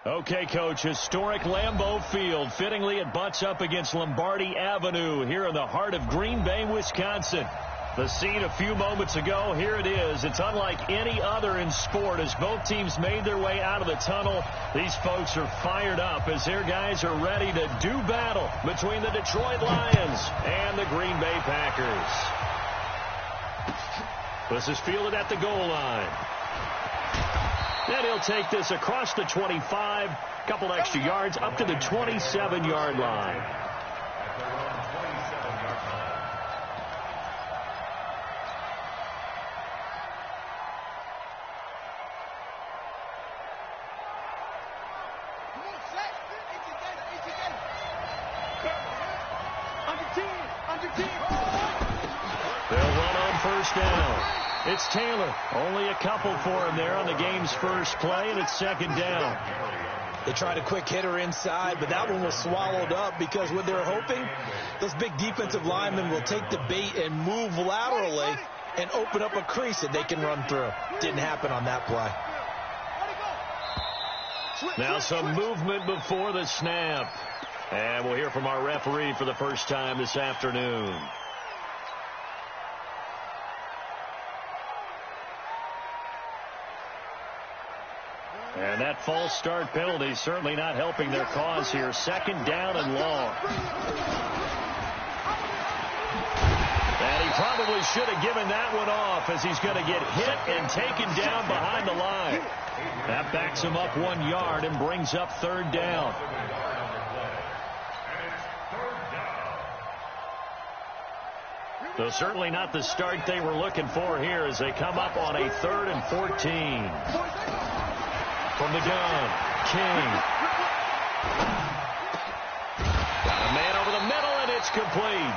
Okay, Coach, historic Lambeau Field. Fittingly, it butts up against Lombardi Avenue here in the heart of Green Bay, Wisconsin. The scene a few moments ago, here it is. It's unlike any other in sport. As both teams made their way out of the tunnel, these folks are fired up as their guys are ready to do battle between the Detroit Lions and the Green Bay Packers. This is fielded at the goal line. And he'll take this across the 25, couple extra yards up to the 27-yard line. They'll run on first down. It's Taylor. Only a couple for him there on the game's first play, and it's second down. They tried a quick hitter inside, but that one was swallowed up because what they're hoping, those big defensive linemen will take the bait and move laterally and open up a crease that they can run through. Didn't happen on that play. Now some movement before the snap. And we'll hear from our referee for the first time this afternoon. And that false start penalty certainly not helping their cause here. Second down and long. And he probably should have given that one off as he's going to get hit and taken down behind the line. That backs him up 1 yard and brings up third down. So certainly not the start they were looking for here as they come up on a 3rd and 14. From the gun, King. Got a man over the middle, and it's complete.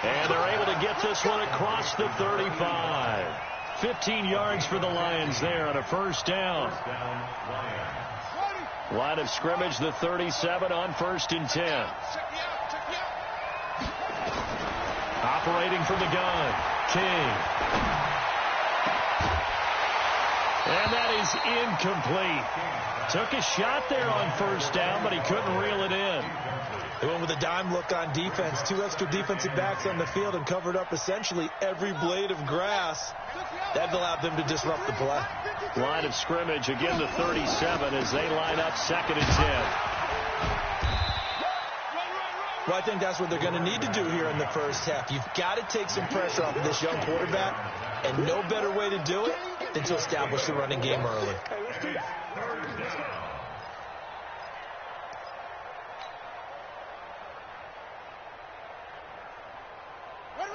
And they're able to get this one across the 35. 15 yards for the Lions there on a first down. Line of scrimmage, the 37 on 1st and 10. Operating from the gun, King. And that is incomplete. Took a shot there on first down, but he couldn't reel it in. They went with a dime look on defense. 2 extra defensive backs on the field and covered up essentially every blade of grass. That allowed them to disrupt the play. Line of scrimmage, again the 37 as they line up 2nd and 10. Well, I think that's what they're going to need to do here in the first half. You've got to take some pressure off of this young quarterback, and no better way to do it than to establish the running game early.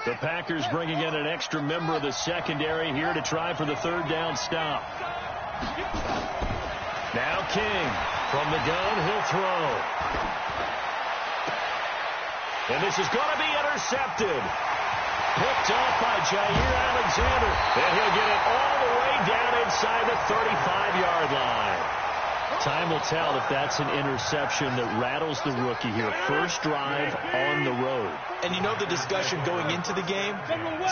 The Packers bringing in an extra member of the secondary here to try for the 3rd down stop. Now King from the gun, he'll throw. And this is going to be intercepted. Picked off by Jair Alexander. And he'll get it all the way down inside the 35-yard line. Time will tell if that's an interception that rattles the rookie here. First drive on the road. And you know the discussion going into the game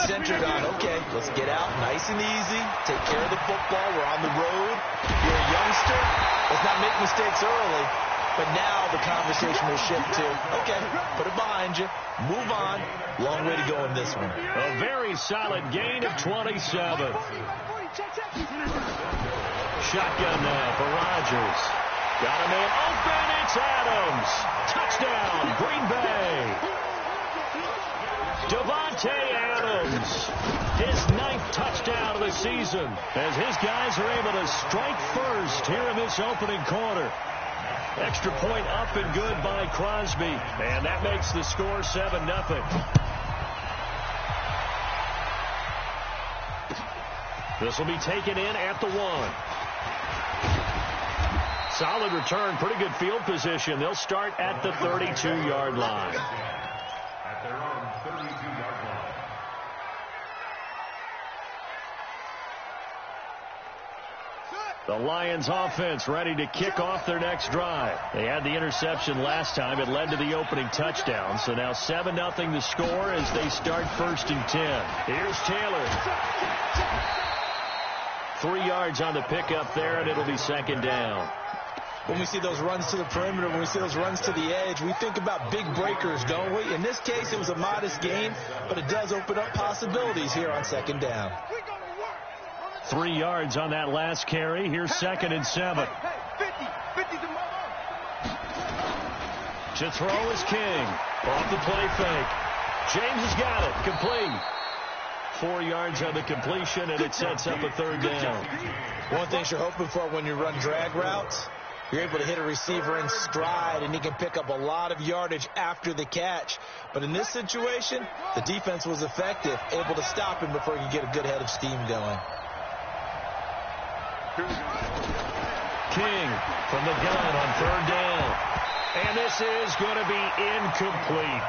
centered on, okay, let's get out nice and easy, take care of the football, we're on the road. You're a youngster, let's not make mistakes early. But now the conversation will shift to, okay, put it behind you, move on. Long way to go in this one. A very solid gain of 27. Shotgun now for Rodgers. Got a man open, it's Adams. Touchdown, Green Bay. Devontae Adams, his 9th touchdown of the season as his guys are able to strike first here in this opening quarter. Extra point up and good by Crosby. And that makes the score 7-0. This will be taken in at the 1. Solid return, pretty good field position. They'll start at the 32-yard line. At their own 32-yard line. The Lions offense ready to kick off their next drive. They had the interception last time. It led to the opening touchdown. So now 7-0 the score as they start 1st and 10. Here's Taylor. 3 yards on the pickup there, and it'll be 2nd down. when we see those runs to the perimeter, when we see those runs to the edge, we think about big breakers, don't we? In this case, it was a modest gain, but it does open up possibilities here on second down. 3 yards on that last carry. Here's 2nd and 7. To throw is King. Off the play fake. James has got it. Complete. 4 yards on the completion, and it sets up a 3rd down. One thing you're hoping for when you run drag routes, you're able to hit a receiver in stride, and he can pick up a lot of yardage after the catch. But in this situation, the defense was effective, able to stop him before he could get a good head of steam going. King from the gun on 3rd down. And this is going to be incomplete.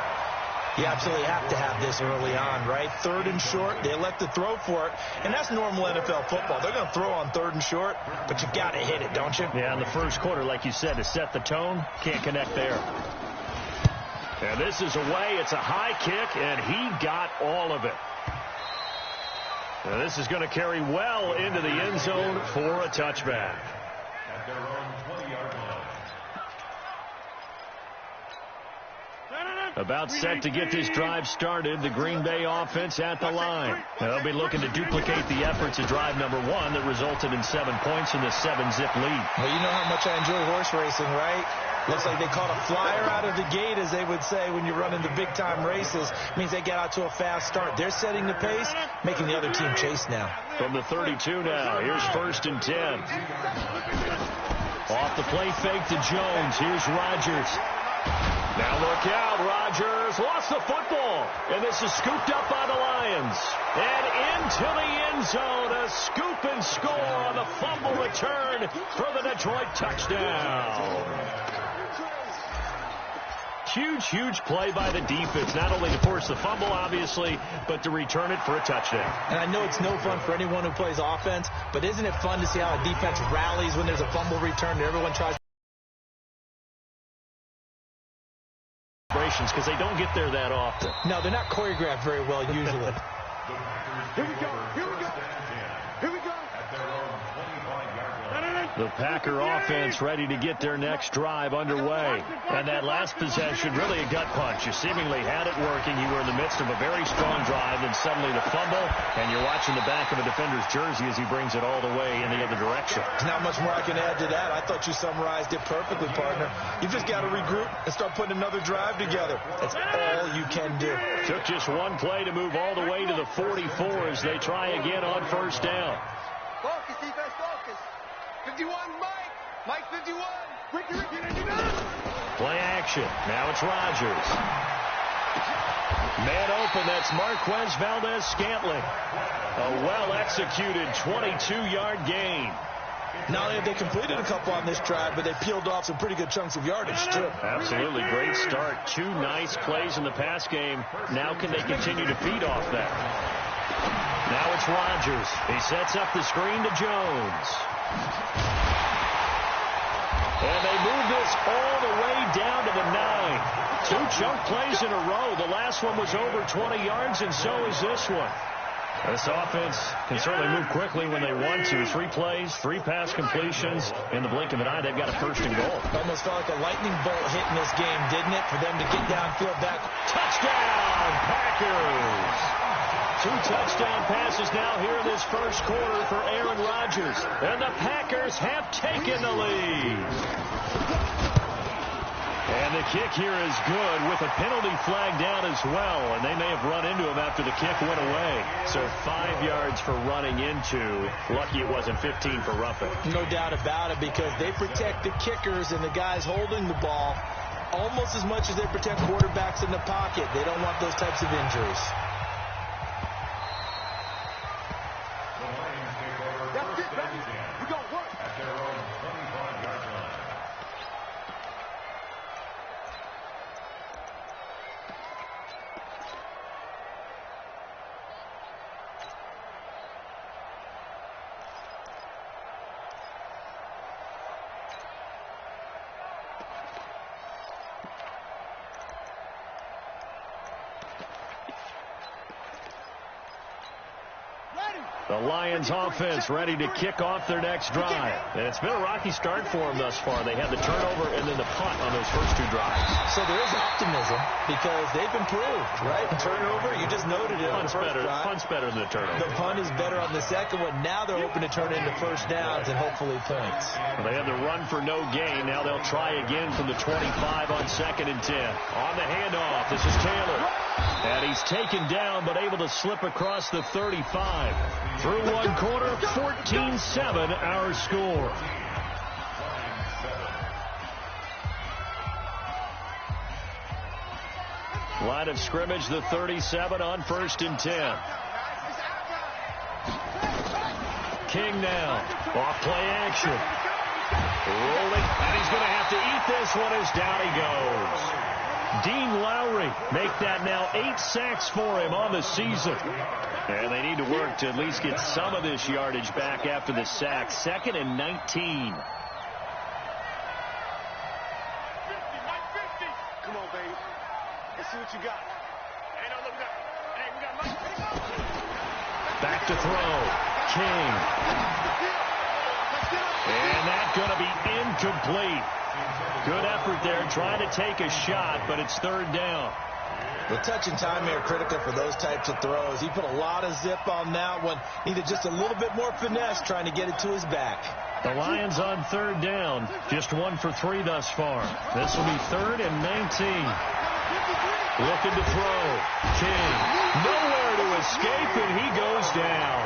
You absolutely have to have this early on, right? 3rd and short, they elect to throw for it, and that's normal NFL football. They're going to throw on 3rd and short, but you got to hit it, don't you? Yeah, in the first quarter, like you said, to set the tone, can't connect there. And this is away. It's a high kick, and he got all of it. Now, this is going to carry well into the end zone for a touchback. At their own 20-yard line. About set to get this drive started, the Green Bay offense at the line. They'll be looking to duplicate the efforts of drive number 1 that resulted in 7 points in the 7-zip lead. Well, you know how much I enjoy horse racing, right? Looks like they caught a flyer out of the gate, as they would say when you're running the big-time races. Means they get out to a fast start. They're setting the pace, making the other team chase now. From the 32 now, here's 1st and 10. Off the play fake to Jones. Here's Rodgers. Now look out, Rodgers lost the football, and this is scooped up by the Lions. And into the end zone, a scoop and score on the fumble return for the Detroit touchdown. Huge play by the defense, not only to force the fumble, obviously, but to return it for a touchdown. And I know it's no fun for anyone who plays offense, but isn't it fun to see how a defense rallies when there's a fumble return and everyone tries to because they don't get there that often. No, they're not choreographed very well usually. Here we go. Here we go. Here we go. At their own 25-yard line. The Packer offense ready to get their next drive underway. And that last possession, really a gut punch. You seemingly had it working. You were in the midst of a very strong drive, and suddenly the fumble, and you're watching the back of a defender's jersey as he brings it all the way in the other direction. There's not much more I can add to that. I thought you summarized it perfectly, partner. You just got to regroup and start putting another drive together. That's all you can do. Took just one play to move all the way to the 44 as they try again on 1st down. Focus, defense, focus. 51, Mike 51. Ricky, 99. Play action. Now it's Rodgers. Man open, that's Marquez Valdez-Scantling. A well-executed 22-yard gain. Not only have they completed a couple on this drive, but they peeled off some pretty good chunks of yardage, too. Absolutely. Great start. 2 nice plays in the pass game. Now can they continue to feed off that? Now it's Rodgers. He sets up the screen to Jones. And they move this all the way down to the 9. 2 chunk plays in a row. The last one was over 20 yards, and so is this one. This offense can certainly move quickly when they want to. 3 plays, 3 pass completions. In the blink of an eye, they've got a 1st and goal. It almost felt like a lightning bolt hit in this game, didn't it? For them to get downfield back. Touchdown, Packers! 2 touchdown passes now here in this first quarter for Aaron Rodgers. And the Packers have taken the lead. And the kick here is good with a penalty flag down as well. And they may have run into him after the kick went away. So 5 yards for running into. Lucky it wasn't 15 for roughing. No doubt about it, because they protect the kickers and the guys holding the ball almost as much as they protect quarterbacks in the pocket. They don't want those types of injuries. That's it, baby. We're going to work. At their own 25-yard line. The Lions offense ready to kick off their next drive. And it's been a rocky start for them thus far. They had the turnover and then the punt on those first two drives. So there is optimism because they've improved, right? Turnover, you just noted it on the first drive. Punt's better than the turnover. The punt is better on the second one. Now they're hoping to turn into first downs and hopefully points. Well, they had the run for no gain. Now they'll try again from the 25 on 2nd and 10. On the handoff, this is Taylor. And he's taken down but able to slip across the 35. Through one quarter, 14-7 our score. Line of scrimmage, the 37 on 1st and 10. King now. Off play action. Rolling, and he's going to have to eat this one as down he goes. Dean Lowry make that now 8 sacks for him on the season. And they need to work to at least get some of this yardage back after the sack. 2nd and 19. Come on, baby. Let's see what you got. Hey, no, look, we got Mike. Back to throw. King. And that's going to be incomplete. Good effort there, trying to take a shot, but it's 3rd down. The touch and time are critical for those types of throws. He put a lot of zip on that one. Needed just a little bit more finesse trying to get it to his back. The Lions on 3rd down. Just 1 for 3 thus far. This will be 3rd and 19. Looking to throw. King. Nowhere to escape, and he goes down.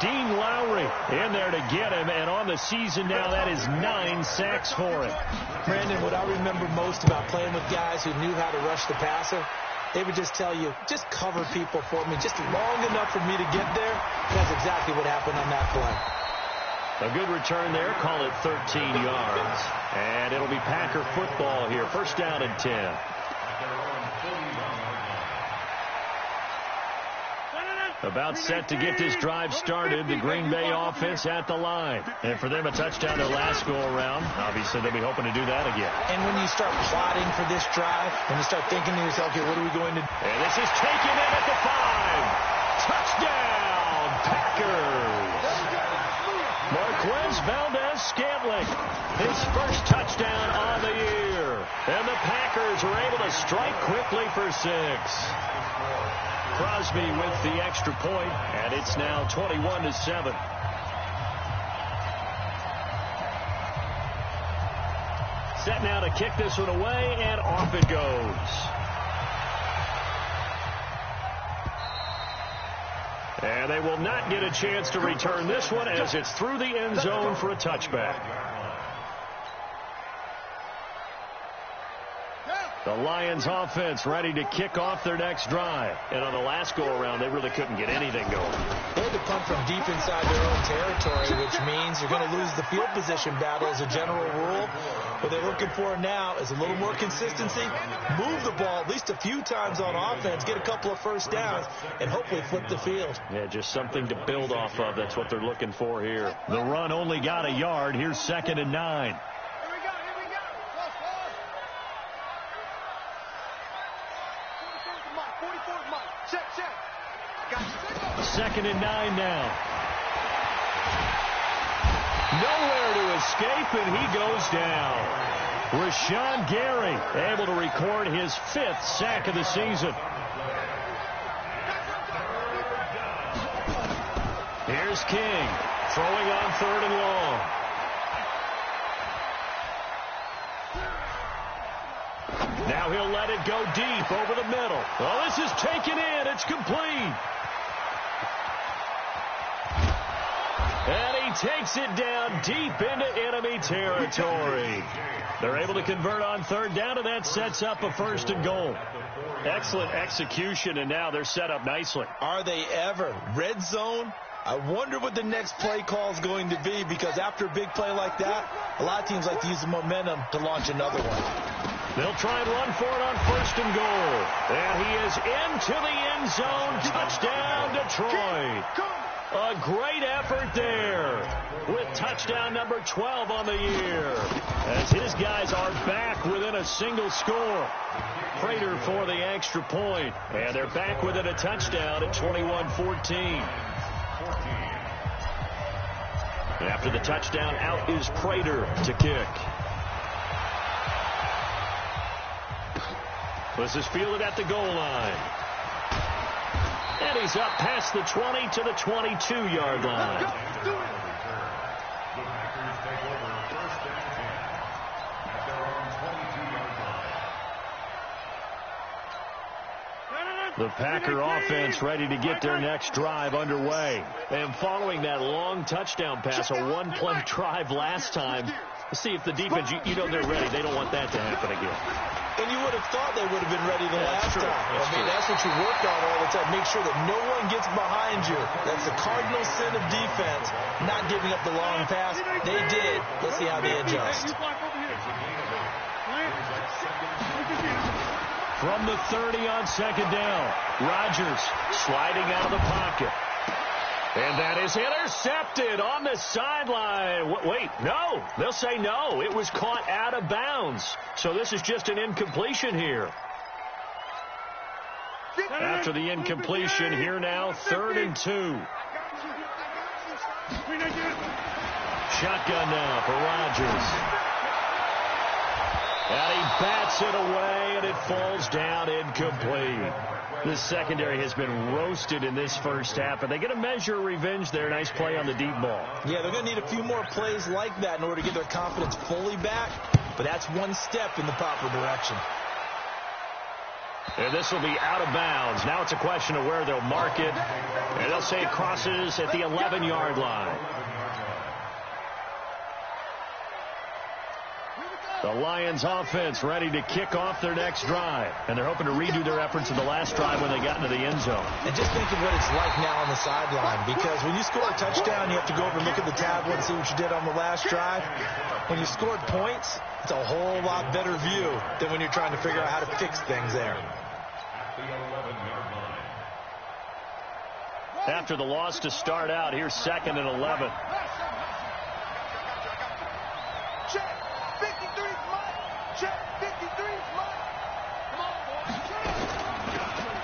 Dean Lowry in there to get him, and on the season now, that is 9 sacks for him. Brandon, what I remember most about playing with guys who knew how to rush the passer, they would just tell you, just cover people for me, just long enough for me to get there. That's exactly what happened on that play. A good return there, call it 13 yards. And it'll be Packer football here, 1st down and 10. About set to get this drive started, the Green Bay offense at the line. And for them, a touchdown their last go-around. Obviously, they'll be hoping to do that again. And when you start plotting for this drive, when you start thinking to yourself, okay, what are we going to do? And this is taken in at the 5. Touchdown, Packers. Marquez Valdez-Scantling, his first touchdown on the year. And the Packers are able to strike quickly for 6. Crosby with the extra point, and it's now 21-7. Set now to kick this one away, and off it goes. And they will not get a chance to return this one as it's through the end zone for a touchback. The Lions offense ready to kick off their next drive. And on the last go-around, they really couldn't get anything going. They had to punt from deep inside their own territory, which means you're going to lose the field position battle as a general rule. What they're looking for now is a little more consistency, move the ball at least a few times on offense, get a couple of first downs, and hopefully flip the field. Yeah, just something to build off of. That's what they're looking for here. The run only got a yard. Here's 2nd and 9. 2nd and 9 now. Nowhere to escape, and he goes down. Rashawn Gary able to record his 5th sack of the season. Here's King throwing on 3rd and long. Now he'll let it go deep over the middle. Oh, this is taken in. It's complete. And he takes it down deep into enemy territory. They're able to convert on 3rd down, and that sets up a 1st and goal. Excellent execution, and now they're set up nicely. Are they ever? Red zone? I wonder what the next play call is going to be, because after a big play like that, a lot of teams like to use the momentum to launch another one. They'll try and run for it on 1st and goal. And he is into the end zone. Touchdown, Detroit. A great effort there with touchdown number 12 on the year, as his guys are back within a single score. Prater for the extra point, and they're back within a touchdown at 21-14. After the touchdown, out is Prater to kick. This is fielded at the goal line. And he's up past the 20 to the 22-yard line. The Packer offense ready to get their next drive underway. And following that long touchdown pass, a one-play drive last time, let's see if the defense, you know they're ready. They don't want that to happen again. And you would have thought they would have been ready the last time. I mean, that's what you work on all the time. Make sure that no one gets behind you. That's the cardinal sin of defense, not giving up the long pass. They did. Let's see how they adjust. From the 30 on second down, Rodgers sliding out of the pocket. And that is intercepted on the sideline. Wait, no. They'll say no. It was caught out of bounds. So this is just an incompletion here. After the incompletion, here now, 3rd and 2. Shotgun now for Rodgers. And he bats it away, and it falls down incomplete. The secondary has been roasted in this first half, and they get a measure of revenge there. Nice play on the deep ball. Yeah, they're going to need a few more plays like that in order to get their confidence fully back, but that's one step in the proper direction. And this will be out of bounds. Now it's a question of where they'll mark it, and they'll say it crosses at the 11-yard line. The Lions offense ready to kick off their next drive. And they're hoping to redo their efforts in the last drive when they got into the end zone. And just think of what it's like now on the sideline. Because when you score a touchdown, you have to go over and look at the tablet and see what you did on the last drive. When you scored points, it's a whole lot better view than when you're trying to figure out how to fix things there. After the loss to start out, here's 2nd and 11.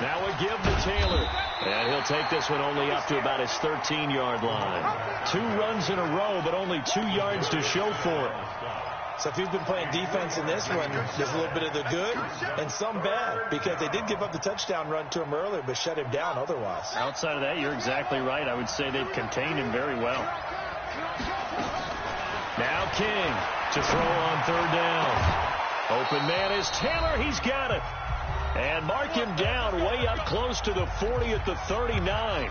Now a give to Taylor. And he'll take this one only up to about his 13-yard line. 2 runs in a row, but only 2 yards to show for it. So if he's been playing defense in this one, there's a little bit of the good and some bad, because they did give up the touchdown run to him earlier, but shut him down otherwise. Outside of that, you're exactly right. I would say they've contained him very well. Now King to throw on 3rd down. Open man is Taylor. He's got it. And mark him down way up close to the 40 at the 39.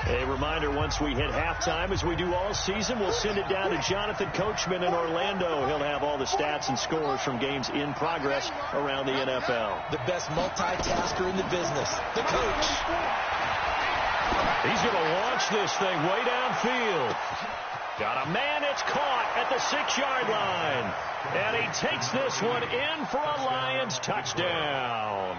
A reminder, once we hit halftime, as we do all season, we'll send it down to Jonathan Coachman in Orlando. He'll have all the stats and scores from games in progress around the NFL. The best multitasker in the business, the coach. He's going to launch this thing way downfield. Got a man, it's caught at the 6-yard line. And he takes this one in for a Lions touchdown.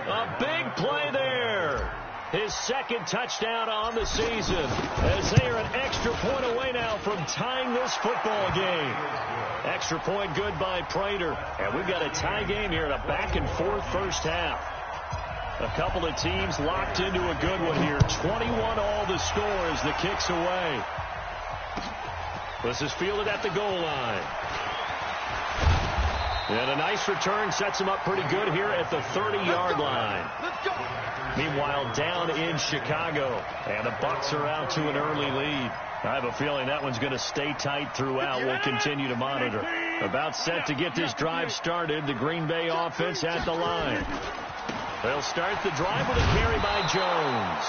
A big play there. His 2nd touchdown on the season, as they are an extra point away now from tying this football game. Extra point good by Prater. And we've got a tie game here in a back-and-forth first half. A couple of teams locked into a good one here. 21 all the score as the kick's away. This is fielded at the goal line. And a nice return sets him up pretty good here at the 30-yard line. Meanwhile, down in Chicago, and the Bucs are out to an early lead. I have a feeling that one's going to stay tight throughout. We'll continue to monitor. About set to get this drive started, the Green Bay offense at the line. They'll start the drive with a carry by Jones.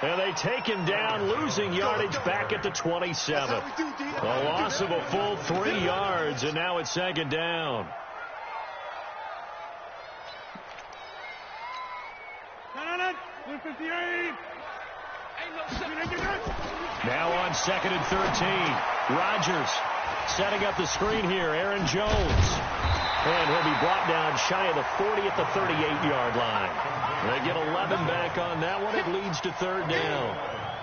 And they take him down, losing yardage back at the 27. A loss of a full 3 yards, and now it's 2nd down. Now on 2nd and 13. Rodgers Setting up the screen here, Aaron Jones. And he'll be brought down shy of the 40 at the 38-yard line. They get 11 back on that one. It leads to third down.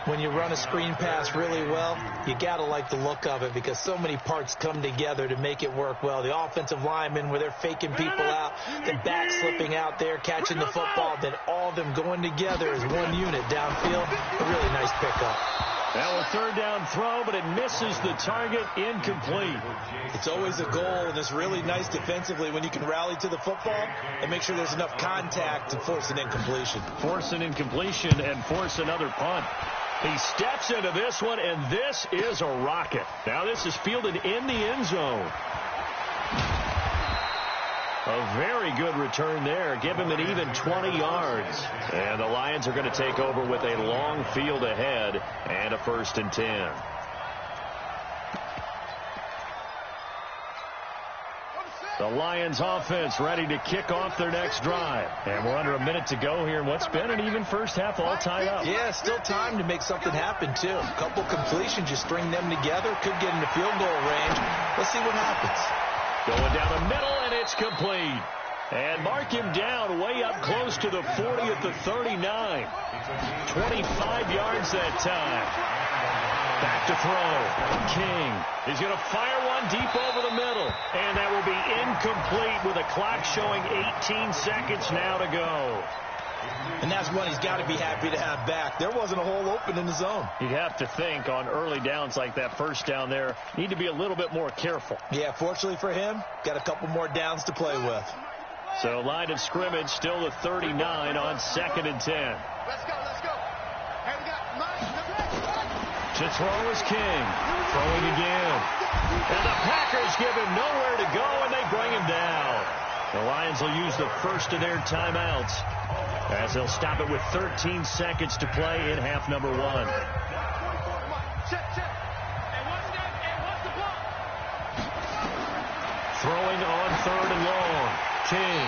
When you run a screen pass really well, you got to like the look of it because so many parts come together to make it work well. The offensive linemen where they're faking people out, the back slipping out there, catching the football, then all of them going together as one unit downfield. A really nice pickup. Now a third down throw, but it misses the target, incomplete. It's always a goal, and it's really nice defensively when you can rally to the football and make sure there's enough contact to force an incompletion. Force an incompletion and force another punt. He steps into this one, and this is a rocket. Now this is fielded in the end zone. A very good return there. Give him an even 20 yards. And the Lions are going to take over with a long field ahead and a 1st and 10. The Lions offense ready to kick off their next drive. And we're under a minute to go here in what's been an even first half, all tied up. Yeah, still time to make something happen, too. A couple completions, you string them together, could get into field goal range. Let's see what happens. Going down the middle, and it's complete. And mark him down way up close to the 40 at the 39. 25 yards that time. Back to throw. King is going to fire one deep over the middle. And that will be incomplete with a clock showing 18 seconds now to go. And that's one he's got to be happy to have back. There wasn't a hole open in the zone. You'd have to think on early downs like that first down there, need to be a little bit more careful. Yeah, fortunately for him, got a couple more downs to play with. So line of scrimmage still the 39 on 2nd and 10. Let's go, let's go. Hey, we got to throw is King. Throwing again. And the Packers give him nowhere to go, and they bring him down. The Lions will use the first of their timeouts as they'll stop it with 13 seconds to play in half number 1. Throwing on 3rd and long. King.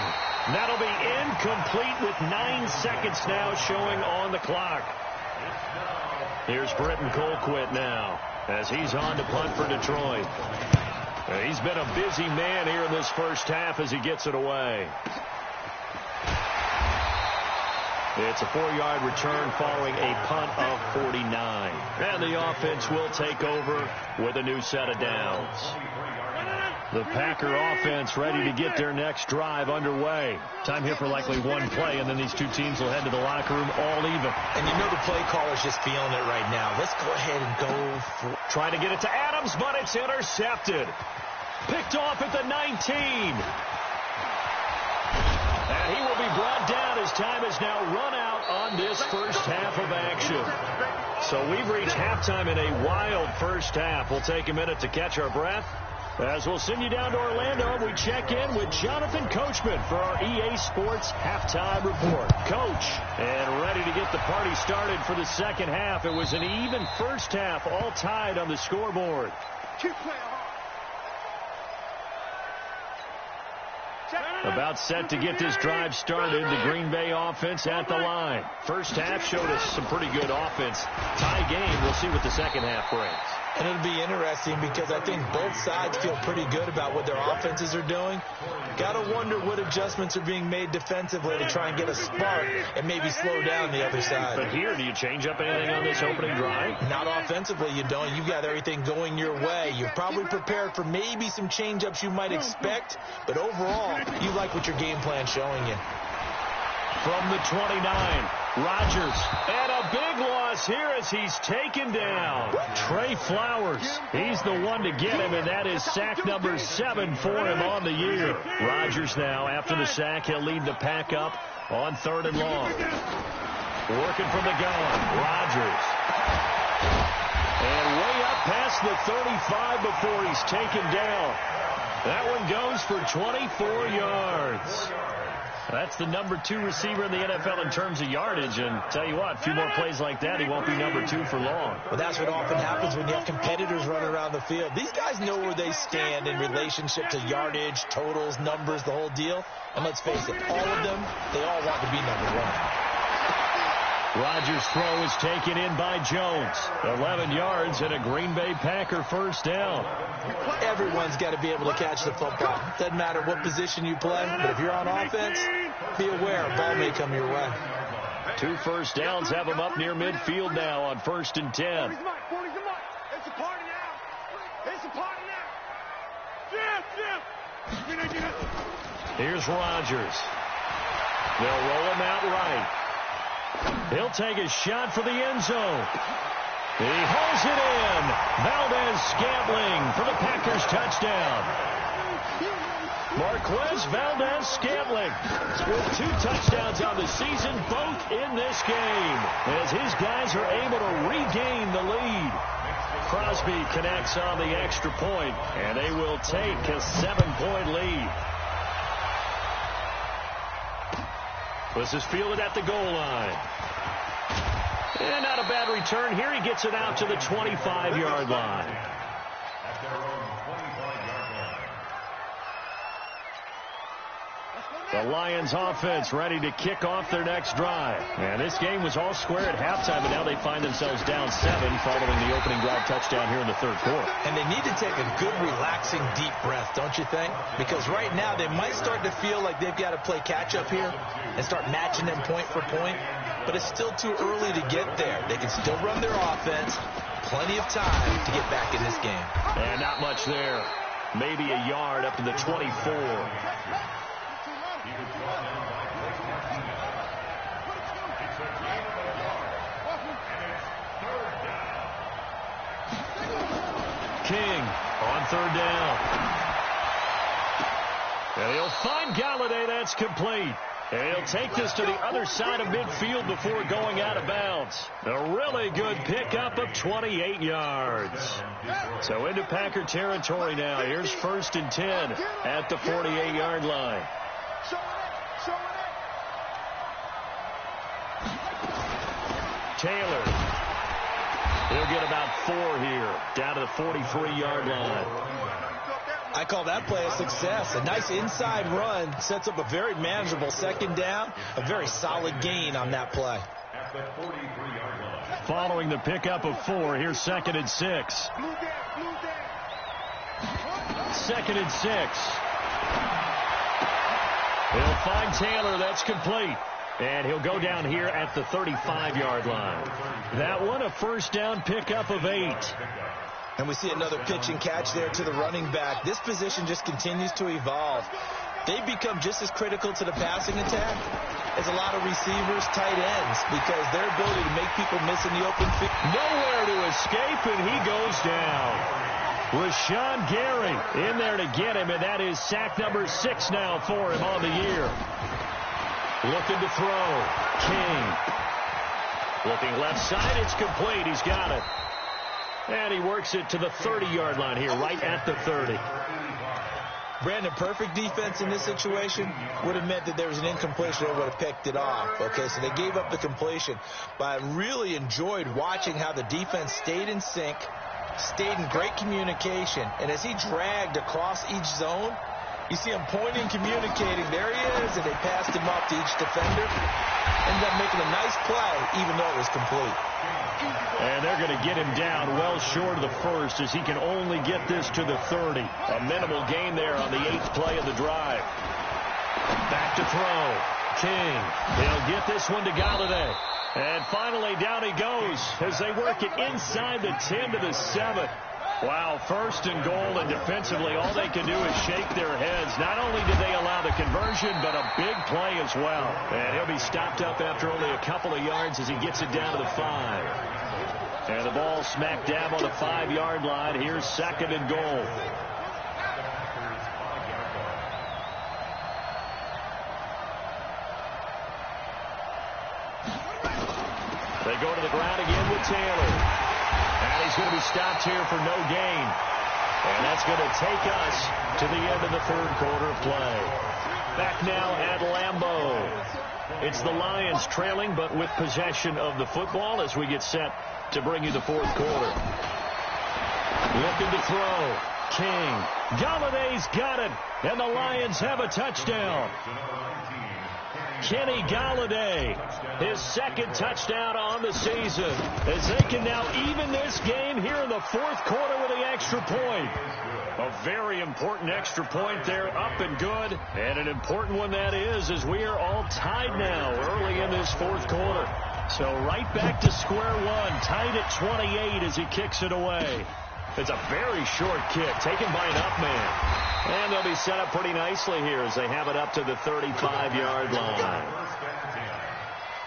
That'll be incomplete with 9 seconds now showing on the clock. Here's Britton Colquitt now as he's on to punt for Detroit. He's been a busy man here in this first half as he gets it away. It's a 4-yard return following a punt of 49. And the offense will take over with a new set of downs. The Packer offense ready to get their next drive underway. Time here for likely one play, and then these two teams will head to the locker room all even. And you know the play caller's just feeling it right now. Let's go ahead and go for... Trying to get it to Adams, but it's intercepted. Picked off at the 19. And he will be brought down as time has now run out on this first half of action. So we've reached halftime in a wild first half. We'll take a minute to catch our breath as we'll send you down to Orlando. We check in with Jonathan Coachman for our EA Sports Halftime Report. Coach, and ready to get the party started for the second half. It was an even first half, all tied on the scoreboard. Keep playing hard. About set to get this drive started, the Green Bay offense at the line. First half showed us some pretty good offense. Tie game, we'll see what the second half brings. And it'll be interesting because I think both sides feel pretty good about what their offenses are doing. Got to wonder what adjustments are being made defensively to try and get a spark and maybe slow down the other side. But here, do you change up anything on this opening drive? Not offensively, you don't. You've got everything going your way. You're probably prepared for maybe some change-ups you might expect, but overall, you like what your game plan's showing you. From the 29, Rodgers, and a big loss here as he's taken down. Trey Flowers, he's the one to get him, and that is sack number 7 for him on the year. Rodgers now, after the sack, he'll lead the pack up on 3rd and long. Working from the gun, Rodgers. And way up past the 35 before he's taken down. That one goes for 24 yards. That's the number 2 receiver in the NFL in terms of yardage. And tell you what, a few more plays like that, he won't be number 2 for long. Well, that's what often happens when you have competitors running around the field. These guys know where they stand in relationship to yardage, totals, numbers, the whole deal. And let's face it, all of them, they all want to be number 1. Rodgers' throw is taken in by Jones. 11 yards and a Green Bay Packer first down. Everyone's got to be able to catch the football. Doesn't matter what position you play, but if you're on offense, be aware a ball may come your way. 2 first downs have them up near midfield now on 1st and 10. It's a party now. It's a party now. Here's Rodgers. They'll roll him out right. He'll take a shot for the end zone. He hauls it in. Valdez-Scantling for the Packers touchdown. Marquez Valdez-Scantling with 2 touchdowns on the season, both in this game, as his guys are able to regain the lead. Crosby connects on the extra point, and they will take a 7-point lead. This is fielded at the goal line. And not a bad return here. He gets it out to the 25-yard line. The Lions offense ready to kick off their next drive. And this game was all square at halftime, and now they find themselves down 7 following the opening drive touchdown here in the 3rd quarter. And they need to take a good, relaxing, deep breath, don't you think? Because right now they might start to feel like they've got to play catch-up here and start matching them point for point. But it's still too early to get there. They can still run their offense. Plenty of time to get back in this game. And not much there. Maybe a yard up to the 24. King on 3rd down. And he'll find Galladay. That's complete. And he'll take this to the other side of midfield before going out of bounds. A really good pickup of 28 yards. So into Packer territory now. Here's 1st and 10 at the 48-yard line. Taylor. He'll get about 4 here, down to the 43-yard line. I call that play a success. A nice inside run sets up a very manageable 2nd down. A very solid gain on that play. Following the pickup of 4, here's 2nd and 6. 2nd and 6. He'll find Taylor. That's complete. And he'll go down here at the 35-yard line. That one a first down pickup of 8. And we see another pitch and catch there to the running back. This position just continues to evolve. They become just as critical to the passing attack as a lot of receivers, tight ends, because their ability to make people miss in the open field. Nowhere to escape, and he goes down. Rashawn Gary in there to get him, and that is sack number 6 now for him on the year. Looking to throw. King. Looking left side. It's complete. He's got it. And he works it to the 30-yard line here, right at the 30. Brandon, perfect defense in this situation would have meant that there was an incompletion. They would have picked it off. Okay, so they gave up the completion. But I really enjoyed watching how the defense stayed in sync, stayed in great communication. And as he dragged across each zone, you see him pointing, communicating. There he is, and they passed him up to each defender. Ended up making a nice play, even though it was complete. And they're going to get him down well short of the first, as he can only get this to the 30. A minimal gain there on the 8th play of the drive. Back to throw. King. He'll get this one to Galladay. And finally down he goes as they work it inside the 10 to the 7. Wow, 1st and goal, and defensively all they can do is shake their heads. Not only did they allow the conversion, but a big play as well. And he'll be stopped up after only a couple of yards as he gets it down to the 5. And the ball smack dab on the 5-yard line. Here's 2nd and goal. They go to the ground again with Taylor. And he's going to be stopped here for no gain. And that's going to take us to the end of the 3rd quarter of play. Back now at Lambeau. It's the Lions trailing, but with possession of the football as we get set to bring you the 4th quarter. Looking to throw. King. Galladay's got it. And the Lions have a touchdown. Kenny Galladay, his second touchdown on the season, as they can now even this game here in the fourth quarter with the extra point. A very important extra point there, up and good, and an important one that is, as we are all tied now early in this fourth quarter. So right back to square one, tied at 28 as he kicks it away. It's a very short kick, taken by an up man. And they'll be set up pretty nicely here as they have it up to the 35-yard line. First and 10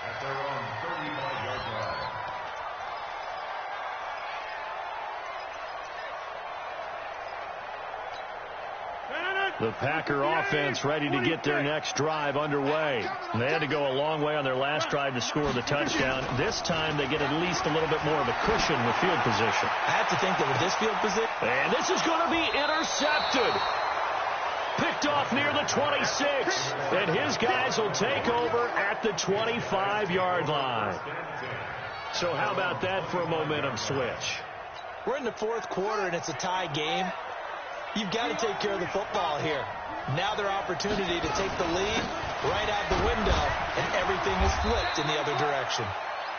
at their own 35-yard line. The Packer offense ready to get their next drive underway. They had to go a long way on their last drive to score the touchdown. This time they get at least a little bit more of a cushion with field position. I have to think that with this field position. And this is going to be intercepted. Picked off near the 26. And his guys will take over at the 25-yard line. So how about that for a momentum switch? We're in the fourth quarter, and it's a tie game. You've got to take care of the football here. Now their opportunity to take the lead right out the window, and everything is flipped in the other direction.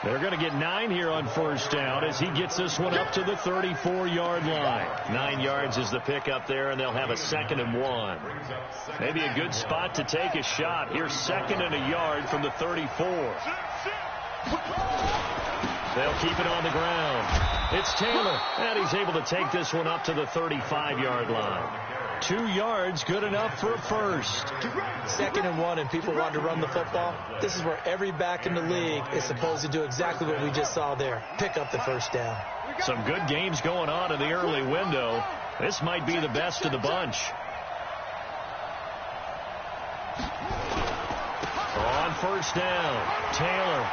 They're going to get 9 here on first down as he gets this one up to the 34-yard line. 9 yards is the pickup there, and they'll have a 2nd and 1. Maybe a good spot to take a shot. Here's 2nd and a yard from the 34. They'll keep it on the ground. It's Taylor, and he's able to take this one up to the 35-yard line. 2 yards, good enough for a first. 2nd and 1, and people want to run the football. This is where every back in the league is supposed to do exactly what we just saw there. Pick up the first down. Some good games going on in the early window. This might be the best of the bunch. On first down, Taylor.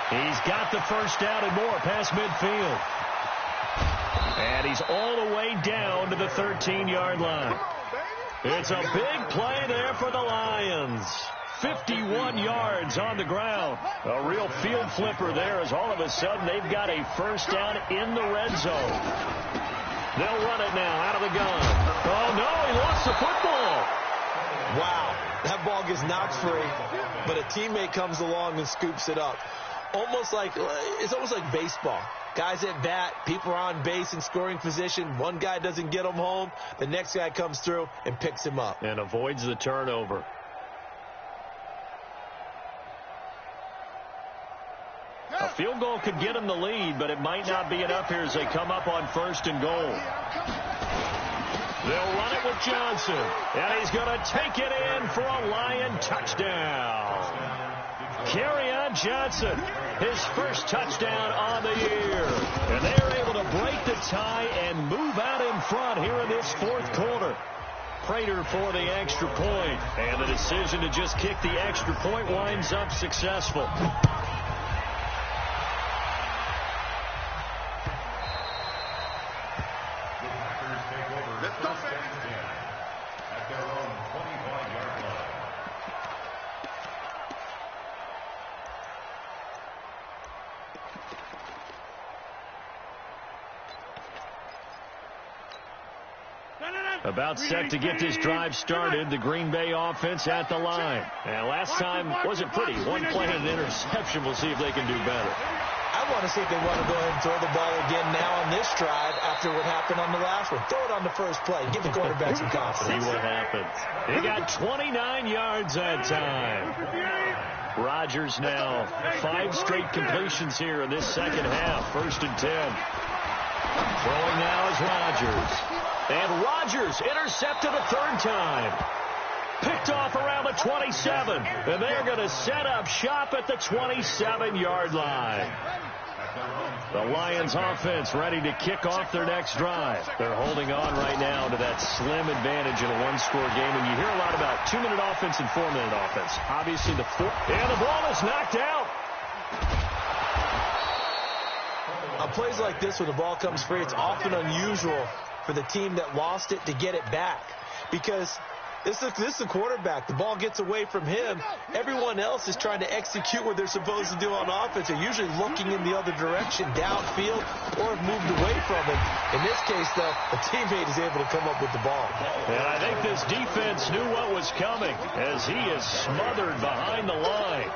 He's got the first down and more past midfield. And he's all the way down to the 13-yard line. It's a big play there for the Lions. 51 yards on the ground. A real field flipper there as all of a sudden they've got a first down in the red zone. They'll run it now out of the gun. Oh, no, he lost the football. Wow, that ball gets knocked free, but a teammate comes along and scoops it up. It's almost like baseball. Guys at bat, people are on base in scoring position. One guy doesn't get him home. The next guy comes through and picks him up. And avoids the turnover. A field goal could get him the lead, but it might not be enough here as they come up on 1st and goal. They'll run it with Johnson. And he's going to take it in for a Lion touchdown. Kerryon Johnson, his first touchdown on the year. And they're able to break the tie and move out in front here in this fourth quarter. Prater for the extra point. And the decision to just kick the extra point winds up successful. About set to get this drive started, the Green Bay offense at the line. And last time wasn't pretty. One play and an interception. We'll see if they can do better. I want to see if they want to go ahead and throw the ball again now on this drive after what happened on the last one. Throw it on the first play. Give the quarterback some confidence. See what happens. They got 29 yards that time. Rodgers now 5 straight completions here in this second half. 1st and 10. Throwing now is Rodgers. And Rodgers intercepted a 3rd time. Picked off around the 27. And they're going to set up shop at the 27-yard line. The Lions offense ready to kick off their next drive. They're holding on right now to that slim advantage in a one-score game. And you hear a lot about 2-minute offense and 4-minute offense. Obviously, the ball is knocked out. On plays like this, when the ball comes free, it's often unusual for the team that lost it to get it back, because This is the quarterback. The ball gets away from him. Everyone else is trying to execute what they're supposed to do on offense. They're usually looking in the other direction, downfield, or have moved away from him. In this case, though, a teammate is able to come up with the ball. And I think this defense knew what was coming as he is smothered behind the line.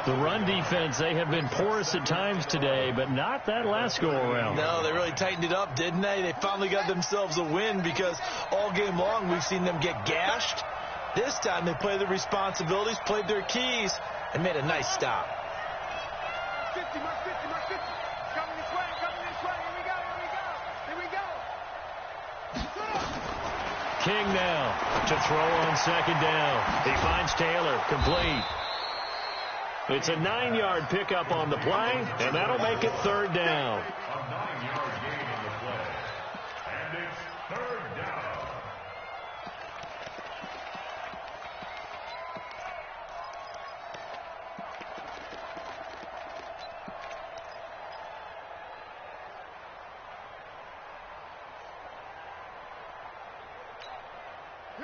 The run defense, they have been porous at times today, but not that last go-around. No, they really tightened it up, didn't they? They finally got themselves a win because all game long we've seen them get gashed. This time they played their responsibilities, played their keys, and made a nice stop. 50, mark 50, mark 50. It's coming this way, Here we go, here we go. King now to throw on second down. He finds Taylor, complete. It's a 9-yard pickup on the play, and that'll make it third down. A 9-yard gain on the play. And it's third down.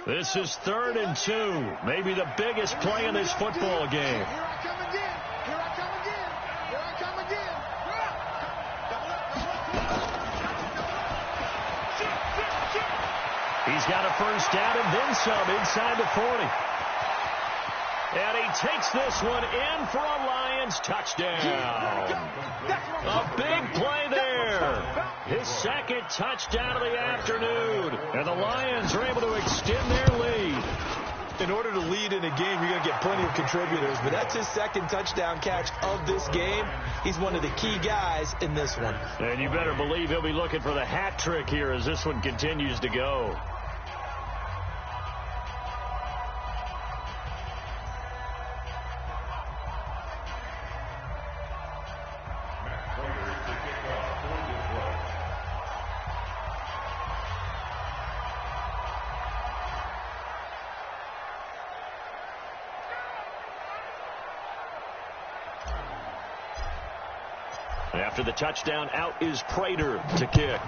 This is 3rd and 2, maybe the biggest play in this football game. Here I come again. Here I come again. Here I come again. He's got a first down and then some inside the 40. And he takes this one in for a Lions touchdown. A big play there. His second touchdown of the afternoon. And the Lions are able to extend their lead. In order to lead in a game, you're going to get plenty of contributors, but that's his second touchdown catch of this game. He's one of the key guys in this one. And you better believe he'll be looking for the hat trick here as this one continues to go. After the touchdown, out is Prater to kick.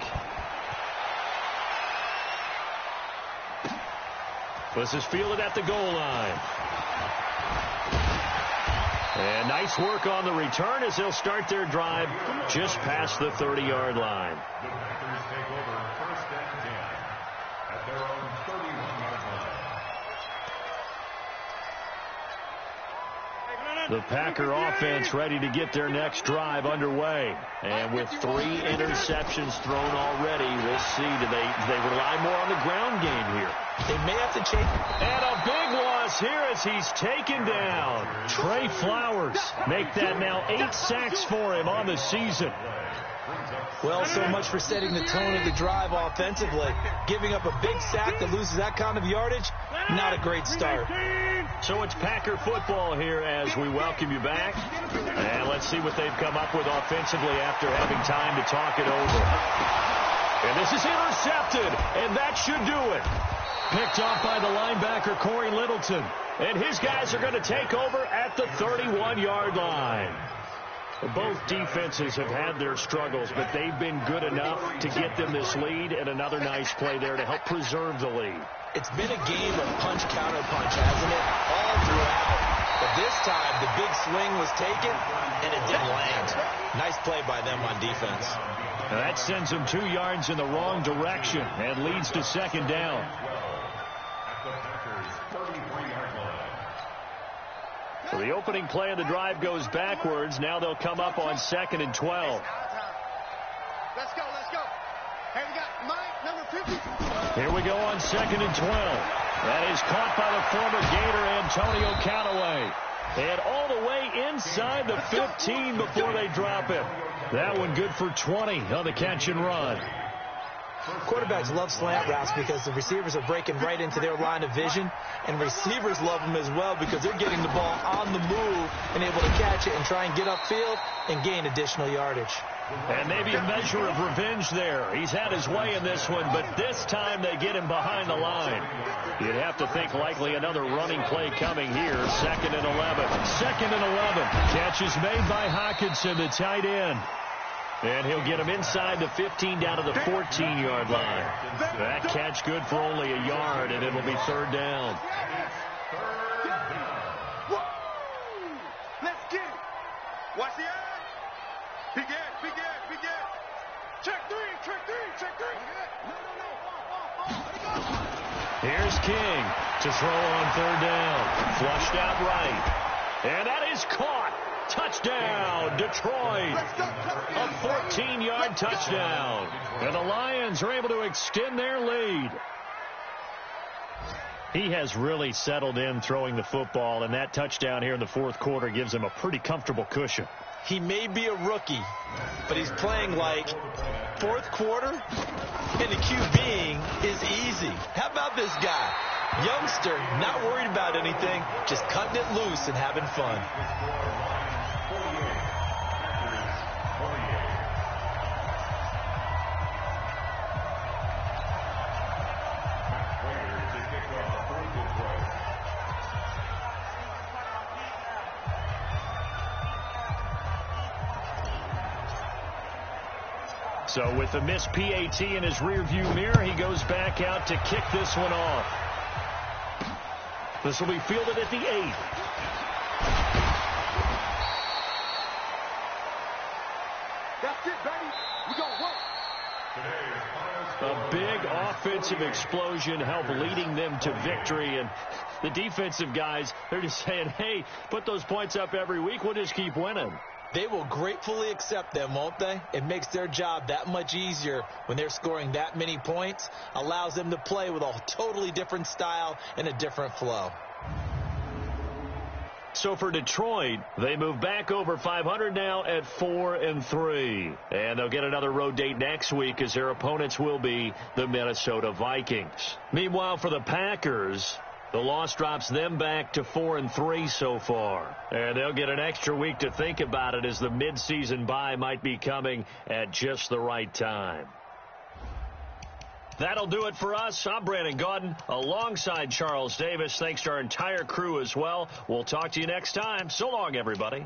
This is fielded at the goal line. And nice work on the return as they'll start their drive just past the 30-yard line. The Packers take over 1st and 10 at their own 31-yard line. The Packer offense ready to get their next drive underway. And with 3 interceptions thrown already, we'll see. Do they rely more on the ground game here? They may have to change. And a big loss here as he's taken down. Trey Flowers make that now 8 sacks for him on the season. Well, so much for setting the tone of the drive offensively. Giving up a big sack that loses that kind of yardage, not a great start. So it's Packer football here as we welcome you back. And let's see what they've come up with offensively after having time to talk it over. And this is intercepted, and that should do it. Picked off by the linebacker, Corey Littleton. And his guys are going to take over at the 31-yard line. Both defenses have had their struggles, but they've been good enough to get them this lead, and another nice play there to help preserve the lead. It's been a game of punch, counter punch, hasn't it? All throughout. But this time, the big swing was taken, and it didn't land. Nice play by them on defense. Now that sends them 2 yards in the wrong direction and leads to second down. At the Packers' 33-yard line. So the opening play of the drive goes backwards. Now they'll come up on 2nd and 12. Let's go. Hey, we got Mike, number 50. Here we go on 2nd and 12. That is caught by the former Gator, Antonio Callaway. And all the way inside the 15 before they drop it. That one good for 20 on the catch and run. Quarterbacks love slant routes because the receivers are breaking right into their line of vision, and receivers love them as well because they're getting the ball on the move and able to catch it and try and get upfield and gain additional yardage. And maybe a measure of revenge there. He's had his way in this one, but this time they get him behind the line. You'd have to think likely another running play coming here. 2nd and 11. 2nd and 11. Catch is made by Hawkinson, the tight end. And he'll get him inside the 15 down to the 14-yard line. That catch good for only a yard, and it'll be third down. Let's get it. Watch the eye. Big ass, big ass, big ass. Check three, check three, check three. No. Here's King to throw on third down. Flushed out right. And that is caught. Touchdown, Detroit. A 14-yard touchdown. And the Lions are able to extend their lead. He has really settled in throwing the football, and that touchdown here in the fourth quarter gives him a pretty comfortable cushion. He may be a rookie, but he's playing like fourth quarter, and the QBing is easy. How about this guy? Youngster, not worried about anything, just cutting it loose and having fun. So with the missed PAT in his rearview mirror, he goes back out to kick this one off. This will be fielded at the 8. That's it, baby. We gonna work. A big offensive explosion helped leading them to victory. And the defensive guys, they're just saying, hey, put those points up every week. We'll just keep winning. They will gratefully accept them, won't they? It makes their job that much easier when they're scoring that many points. Allows them to play with a totally different style and a different flow. So for Detroit, they move back over 500 now at 4-3. And they'll get another road date next week as their opponents will be the Minnesota Vikings. Meanwhile, for the Packers, the loss drops them back to 4-3 so far. And they'll get an extra week to think about it as the midseason bye might be coming at just the right time. That'll do it for us. I'm Brandon Gaudin alongside Charles Davis. Thanks to our entire crew as well. We'll talk to you next time. So long, everybody.